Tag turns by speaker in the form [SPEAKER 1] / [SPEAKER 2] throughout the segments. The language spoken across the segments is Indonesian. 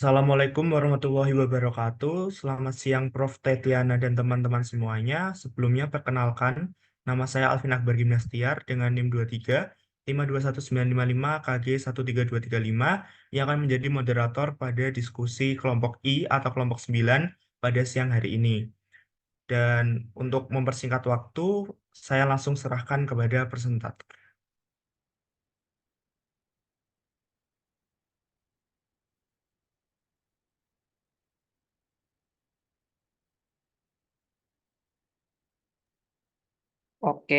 [SPEAKER 1] Assalamualaikum warahmatullahi wabarakatuh. Selamat siang Prof. Tetiana dan teman-teman semuanya. Sebelumnya perkenalkan, nama saya Alvin Akbar Gimnastiar dengan NIM 23 521955 KG 13235 yang akan menjadi moderator pada diskusi kelompok I atau kelompok 9 pada siang hari ini. Dan untuk mempersingkat waktu, saya langsung serahkan kepada presentator.
[SPEAKER 2] Oke,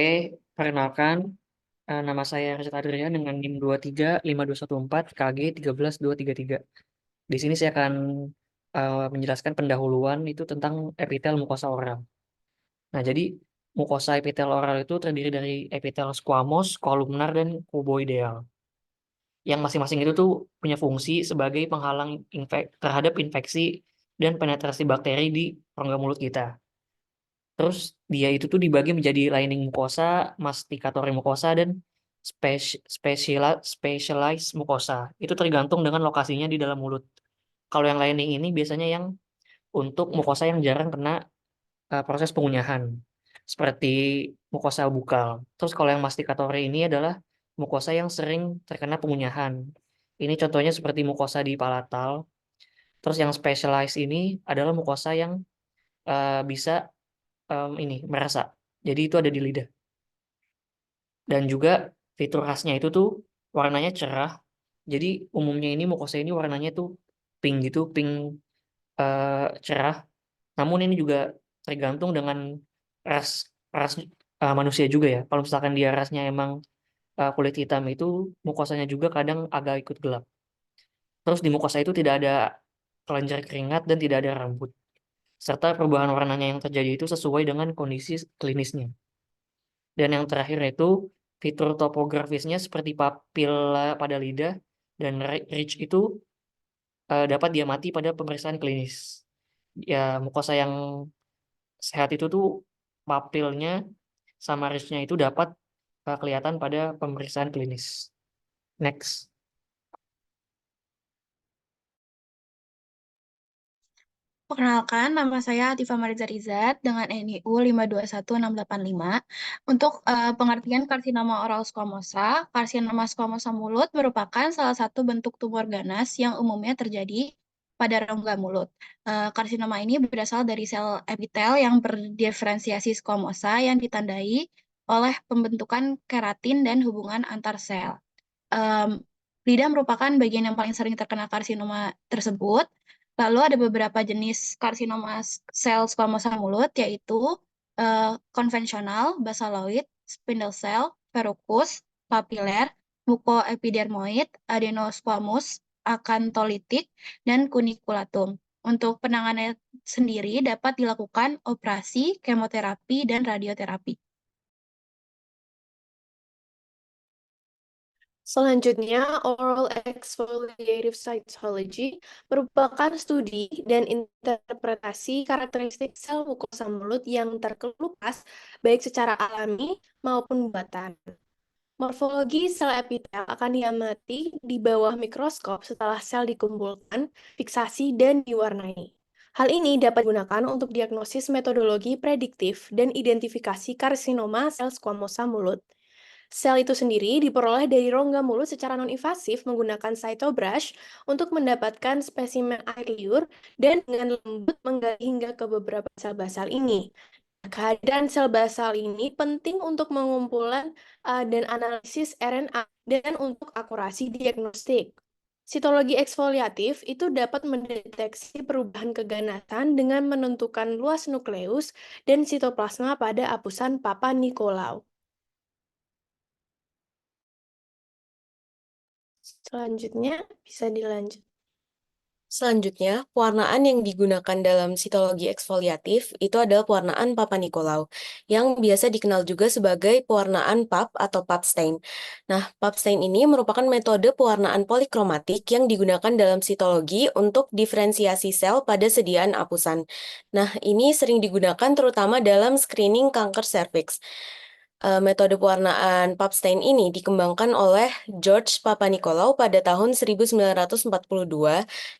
[SPEAKER 2] perkenalkan, nama saya Richard Adrian dengan NIM 235214 KG 13233. Di sini saya akan menjelaskan pendahuluan itu tentang epitel mukosa oral. Nah, jadi mukosa epitel oral itu terdiri dari epitel squamous, kolumnar, dan kuboidal. Yang masing-masing itu tuh punya fungsi sebagai penghalang terhadap infeksi dan penetrasi bakteri di rongga mulut kita. Terus dia itu tuh dibagi menjadi lining mucosa, masticatory mucosa, dan specialized mucosa. Itu tergantung dengan lokasinya di dalam mulut. Kalau yang lining ini biasanya yang untuk mukosa yang jarang kena proses pengunyahan, seperti mukosa bukal. Terus kalau yang masticatory ini adalah mukosa yang sering terkena pengunyahan. Ini contohnya seperti mukosa di palatal. Terus yang specialized ini adalah mukosa yang bisa ini merasa. Jadi itu ada di lidah. Dan juga fitur khasnya itu tuh warnanya cerah. Jadi umumnya ini mukosa ini warnanya tuh pink gitu, pink eh, cerah. Namun ini juga tergantung dengan ras ras manusia juga ya. Kalau misalkan dia rasnya emang kulit hitam itu mukosanya juga kadang agak ikut gelap. Terus di mukosa itu tidak ada kelenjar keringat dan tidak ada rambut. Serta perubahan warnanya yang terjadi itu sesuai dengan kondisi klinisnya. Dan yang terakhir itu fitur topografisnya seperti papila pada lidah dan ridge itu dapat diamati pada pemeriksaan klinis. Ya, mukosa yang sehat itu tuh papilnya sama ridge-nya itu dapat kelihatan pada pemeriksaan klinis. Next.
[SPEAKER 3] Perkenalkan, nama saya Atifa Mariza Rizat dengan NIU 521685. Untuk pengertian karsinoma oral squamosa, karsinoma squamosa mulut merupakan salah satu bentuk tumor ganas yang umumnya terjadi pada rongga mulut. Karsinoma ini berasal dari sel epitel yang berdiferensiasi squamosa yang ditandai oleh pembentukan keratin dan hubungan antar sel. Em, Lidah merupakan bagian yang paling sering terkena karsinoma tersebut. Lalu ada beberapa jenis karsinoma sel squamous mulut, yaitu konvensional, basaloid, spindle cell, verrucous, papiler, mucoepidermoid, adenosquamous, akantholitik, dan kuniculatum. Untuk penanganan sendiri dapat dilakukan operasi, kemoterapi, dan radioterapi.
[SPEAKER 4] Selanjutnya, oral exfoliative cytology merupakan studi dan interpretasi karakteristik sel mukosa mulut yang terkelupas baik secara alami maupun buatan. Morfologi sel epitel akan diamati di bawah mikroskop setelah sel dikumpulkan, fiksasi, dan diwarnai. Hal ini dapat digunakan untuk diagnosis metodologi prediktif dan identifikasi karsinoma sel squamosa mulut. Sel itu sendiri diperoleh dari rongga mulut secara non-invasif menggunakan cytobrush untuk mendapatkan spesimen air liur dan dengan lembut menggali hingga ke beberapa sel basal ini. Kehadiran sel basal ini penting untuk pengumpulan dan analisis RNA dan untuk akurasi diagnostik. Sitologi eksfoliatif itu dapat mendeteksi perubahan keganasan dengan menentukan luas nukleus dan sitoplasma pada apusan Papa Nicolau. Selanjutnya, bisa dilanjut.
[SPEAKER 5] Selanjutnya, pewarnaan yang digunakan dalam sitologi eksfoliatif itu adalah pewarnaan Papa Nicolau, yang biasa dikenal juga sebagai pewarnaan PAP atau PAP stain. Nah, PAP stain ini merupakan metode pewarnaan polikromatik yang digunakan dalam sitologi untuk diferensiasi sel pada sediaan apusan. Nah, ini sering digunakan terutama dalam screening kanker serviks. Metode pewarnaan pap stain ini dikembangkan oleh George Papanicolaou pada tahun 1942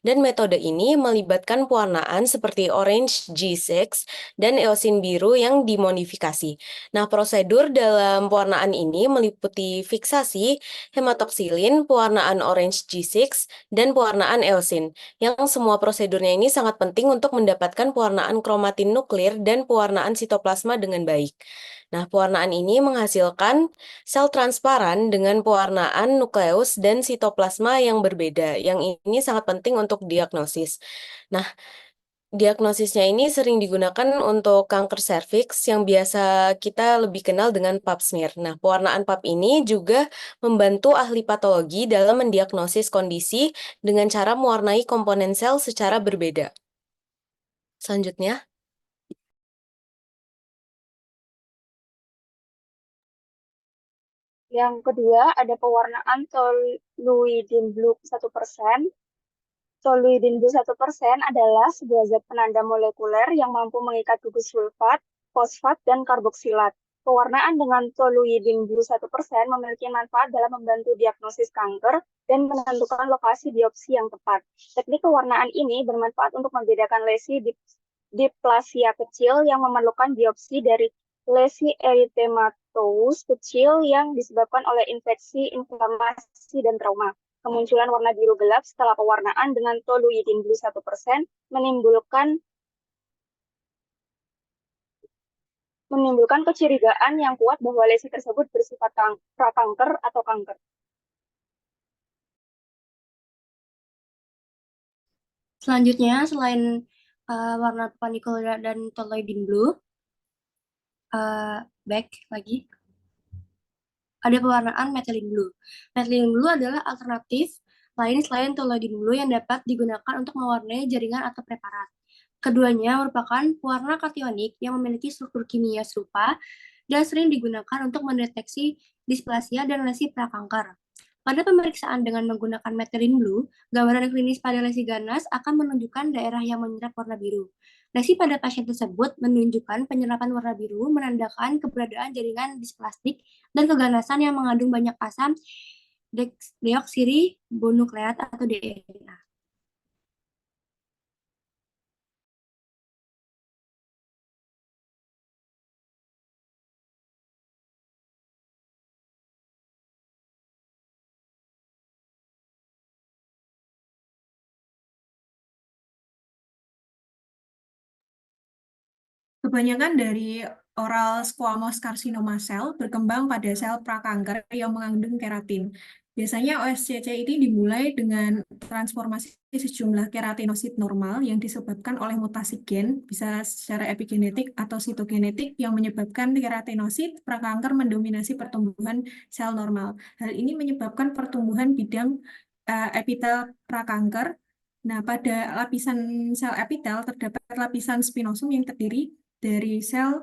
[SPEAKER 5] dan metode ini melibatkan pewarnaan seperti orange G6 dan eosin biru yang dimodifikasi. Nah, prosedur dalam pewarnaan ini meliputi fiksasi, hematoksilin, pewarnaan orange G6, dan pewarnaan eosin, yang semua prosedurnya ini sangat penting untuk mendapatkan pewarnaan kromatin nuklir dan pewarnaan sitoplasma dengan baik. Nah, pewarnaan ini menghasilkan sel transparan dengan pewarnaan nukleus dan sitoplasma yang berbeda. Yang ini sangat penting untuk diagnosis. Nah, diagnosisnya ini sering digunakan untuk kanker serviks yang biasa kita lebih kenal dengan pap smear. Nah, pewarnaan pap ini juga membantu ahli patologi dalam mendiagnosis kondisi dengan cara mewarnai komponen sel secara berbeda. Selanjutnya.
[SPEAKER 6] Yang kedua, ada pewarnaan toluidin blue 1%. Toluidin blue 1% adalah sebuah zat penanda molekuler yang mampu mengikat gugus sulfat, fosfat, dan karboksilat. Pewarnaan dengan toluidin blue 1% memiliki manfaat dalam membantu diagnosis kanker dan menentukan lokasi biopsi yang tepat. Teknik pewarnaan ini bermanfaat untuk membedakan lesi diplasia kecil yang memerlukan biopsi dari lesi erythematosus kecil yang disebabkan oleh infeksi, inflamasi, dan trauma. Kemunculan warna biru gelap setelah pewarnaan dengan toluidin blue 1% menimbulkan kecurigaan yang kuat bahwa lesi tersebut bersifat prakanker atau kanker.
[SPEAKER 7] Selanjutnya, selain warna panicularia dan toluidin blue, back lagi, ada pewarnaan methylene blue. Methylene blue adalah alternatif lain selain toluidin blue yang dapat digunakan untuk mewarnai jaringan atau preparat. Keduanya merupakan pewarna kationik yang memiliki struktur kimia serupa dan sering digunakan untuk mendeteksi displasia dan lesi prakanker. Pada pemeriksaan dengan menggunakan methylene blue, gambaran klinis pada lesi ganas akan menunjukkan daerah yang menyerap warna biru. Lesi pada pasien tersebut menunjukkan penyerapan warna biru, menandakan keberadaan jaringan displastik dan keganasan yang mengandung banyak asam deoksiribonukleat atau DNA.
[SPEAKER 8] Kebanyakan dari oral squamous carcinoma cell berkembang pada sel prakanker yang mengandung keratin. Biasanya OSCC ini dimulai dengan transformasi sejumlah keratinosit normal yang disebabkan oleh mutasi gen, bisa secara epigenetik atau sitogenetik, yang menyebabkan keratinosit prakanker mendominasi pertumbuhan sel normal. Hal ini menyebabkan pertumbuhan bidang epitel prakanker. Nah, pada lapisan sel epitel terdapat lapisan spinosum yang terdiri dari sel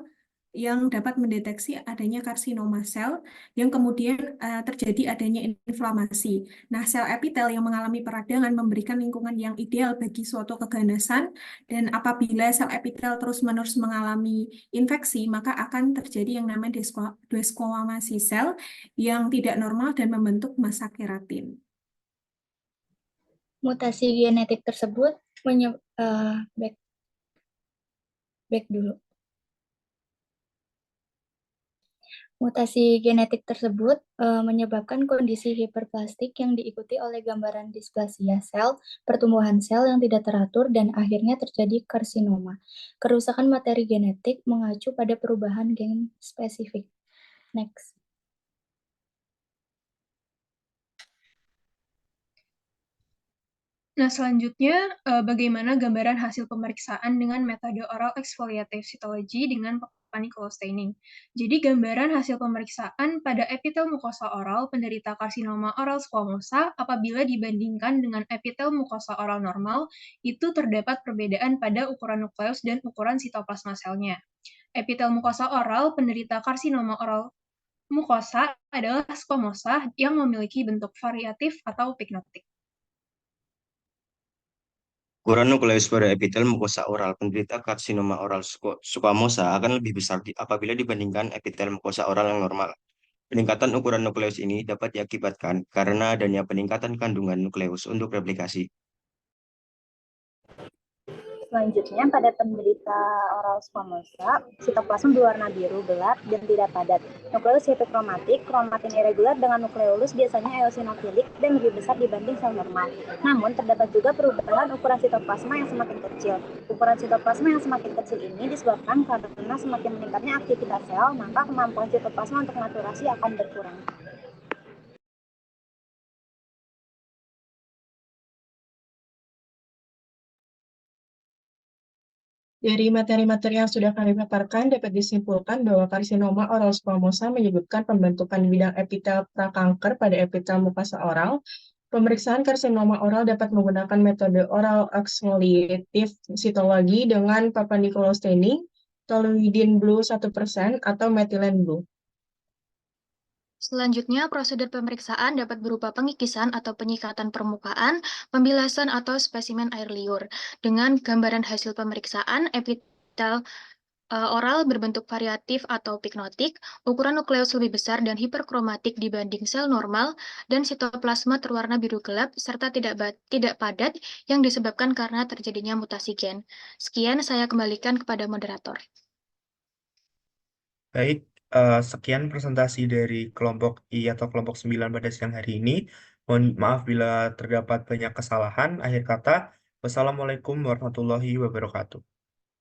[SPEAKER 8] yang dapat mendeteksi adanya karsinoma sel yang kemudian terjadi adanya inflamasi. Nah, sel epitel yang mengalami peradangan memberikan lingkungan yang ideal bagi suatu keganasan, dan apabila sel epitel terus-menerus mengalami infeksi, maka akan terjadi yang namanya desquamasi sel yang tidak normal dan membentuk massa keratin.
[SPEAKER 3] Mutasi genetik tersebut back dulu. Mutasi genetik tersebut menyebabkan kondisi hiperplastik yang diikuti oleh gambaran displasia sel, pertumbuhan sel yang tidak teratur, dan akhirnya terjadi karsinoma. Kerusakan materi genetik mengacu pada perubahan gen spesifik. Next.
[SPEAKER 9] Nah, selanjutnya bagaimana gambaran hasil pemeriksaan dengan metode oral exfoliative cytology dengan Papanicolaou staining. Jadi, gambaran hasil pemeriksaan pada epitel mukosa oral penderita karsinoma oral squamosa apabila dibandingkan dengan epitel mukosa oral normal, itu terdapat perbedaan pada ukuran nukleus dan ukuran sitoplasma selnya. Epitel mukosa oral penderita karsinoma oral mukosa adalah squamosa yang memiliki bentuk variatif atau pignotik.
[SPEAKER 10] Ukuran nukleus pada epitel mukosa oral penderita karsinoma oral squamosa akan lebih besar apabila dibandingkan epitel mukosa oral yang normal. Peningkatan ukuran nukleus ini dapat diakibatkan karena adanya peningkatan kandungan nukleus untuk replikasi.
[SPEAKER 11] Selanjutnya, pada penderita oral squamosa, sitoplasma berwarna biru gelap dan tidak padat. Nukleus hiperkromatik, kromatin irregular dengan nukleolus biasanya eosinofilik dan lebih besar dibanding sel normal. Namun, terdapat juga perubahan ukuran sitoplasma yang semakin kecil. Ukuran sitoplasma yang semakin kecil ini disebabkan karena semakin meningkatnya aktivitas sel, maka kemampuan sitoplasma untuk maturasi akan berkurang.
[SPEAKER 12] Dari materi-materi yang sudah kami paparkan, dapat disimpulkan bahwa karsinoma oral squamosa menyebabkan pembentukan bidang epitel prakanker pada epitel mukosa oral. Pemeriksaan karsinoma oral dapat menggunakan metode oral exfoliative cytology dengan Papa Nicolau staining, toluidine blue 1%, atau methylene blue.
[SPEAKER 3] Selanjutnya, prosedur pemeriksaan dapat berupa pengikisan atau penyikatan permukaan, pembilasan atau spesimen air liur. Dengan gambaran hasil pemeriksaan, epitel oral berbentuk variatif atau piknotik, ukuran nukleus lebih besar dan hiperkromatik dibanding sel normal, dan sitoplasma terwarna biru gelap serta tidak padat yang disebabkan karena terjadinya mutasi gen. Sekian, saya kembalikan kepada moderator.
[SPEAKER 1] Baik, sekian presentasi dari kelompok I atau kelompok 9 pada siang hari ini. Mohon maaf bila terdapat banyak kesalahan. Akhir kata, wassalamualaikum warahmatullahi wabarakatuh.